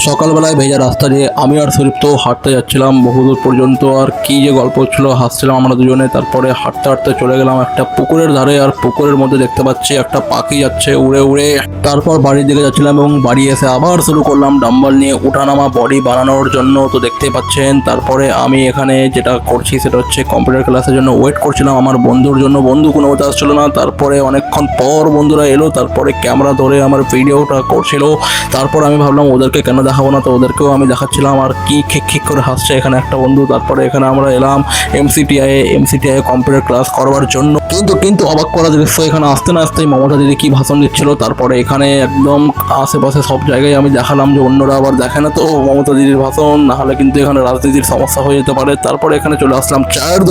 সকালবেলায় ভেজা রাস্তা দিয়ে আমি আর সুদীপ্ত হাঁটতে যাচ্ছিলাম বহুদূর পর্যন্ত। আর কি যে গল্প হচ্ছিল, হাসছিলাম আমরা দুজনে। তারপরে হাঁটতে হাঁটতে চলে গেলাম একটা পুকুরের ধারে, আর পুকুরের মধ্যে দেখতে পাচ্ছি একটা পাখি যাচ্ছে উড়ে উড়ে। তারপর বাড়ির দিকে যাচ্ছিলাম এবং বাড়ি এসে আবার শুরু করলাম ডাম্বল নিয়ে ওঠানামা বডি বানানোর জন্য। তো দেখতেই পাচ্ছেন তারপরে আমি এখানে যেটা করছি সেটা হচ্ছে কম্পিউটার ক্লাসের জন্য ওয়েট করছিলাম আমার বন্ধুর জন্য। বন্ধু কোনো মতে আসছিল না, তারপরে অনেকক্ষণ পর বন্ধুরা এলো, তারপরে ক্যামেরা ধরে আমার ভিডিওটা করছিল। তারপর আমি ভাবলাম ওদেরকে কেন দেখাবো না, তো ওদেরকেও আমি দেখাচ্ছিলাম। আর কি খিক খিক করে হাসছে এখানে একটা বন্ধু। তারপরে এখানে আমরা এলাম এমসিটিআই কম্পিউটার ক্লাস করবার জন্য। কিন্তু অবাক করা দৃশ্য, এখানে আসতে না আসতেই মমতা দিদি কি ভাষণ দিচ্ছিল। তারপরে এখানে একদম আশেপাশে সব জায়গায় আমি দেখালাম যে অন্যরা আবার দেখে না তো মমতা দিদির ভাষণ, নাহলে কিন্তু এখানে রাজনীতির সমস্যা হয়ে যেতে পারে। তারপরে এখানে চলে আসলাম চায়ের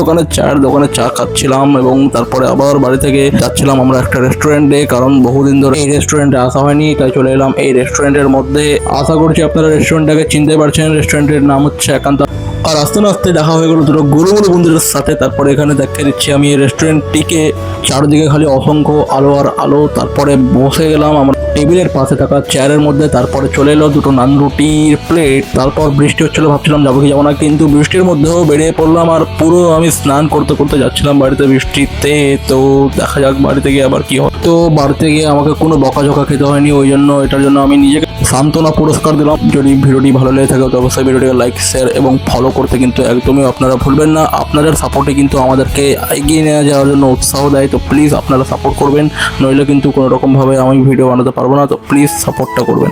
দোকানে চা খাচ্ছিলাম এবং তারপরে আবার বাড়ি থেকে যাচ্ছিলাম আমরা একটা রেস্টুরেন্টে, কারণ বহুদিন ধরে এই রেস্টুরেন্টে আসা হয়নি, তাই চলে এলাম এই রেস্টুরেন্টের মধ্যে। আশা করছি আপনারা রেস্টুরেন্টটাকে চিনতে পারছেন। রেস্টুরেন্টের নাম হচ্ছে একান্ত। আর আস্তে না আস্তে দেখা হয়ে গেল দুটো গুরুগুরু বন্ধুদের সাথে। তারপরে এখানে দেখে দিচ্ছি আমি এই রেস্টুরেন্টটিকে, চারদিকে খালি অসংখ্য আলো আর আলো। তারপরে বসে গেলাম আমার টেবিলের পাশে থাকা চেয়ারের মধ্যে। তারপরে চলে এলো দুটো নান রুটির প্লেট। তারপর বৃষ্টি হচ্ছিল, ভাবছিলাম যাবো কি যাবো না, কিন্তু বৃষ্টির মধ্যেও বেরিয়ে পড়লাম। আর পুরো আমি স্নান করতে করতে যাচ্ছিলাম বাড়িতে বৃষ্টিতে। তো দেখা যাক বাড়িতে গিয়ে আবার কি হয়। তো বাড়িতে গিয়ে আমাকে কোনো বকাঝকা খেতে হয়নি, ওই জন্য এটার জন্য আমি নিজেকে সান্ত্বনা পুরস্কার দিলাম। যদি ভিডিওটি ভালো লেগে থাকে তো অবশ্যই ভিডিওটিকে লাইক, শেয়ার এবং ফলো করতে কিন্তু একদমই আপনারা ভুলবেন না। আপনাদের সাপোর্টে কিন্তু আমাদেরকে এগিয়ে নিয়ে যাওয়ার জন্য উৎসাহ দেয়। তো প্লিজ আপনারা সাপোর্ট করবেন, নইলে কিন্তু কোনো রকমভাবে আমি ভিডিও বানাতে পারবো না। তো প্লিজ সাপোর্টটা করবেন।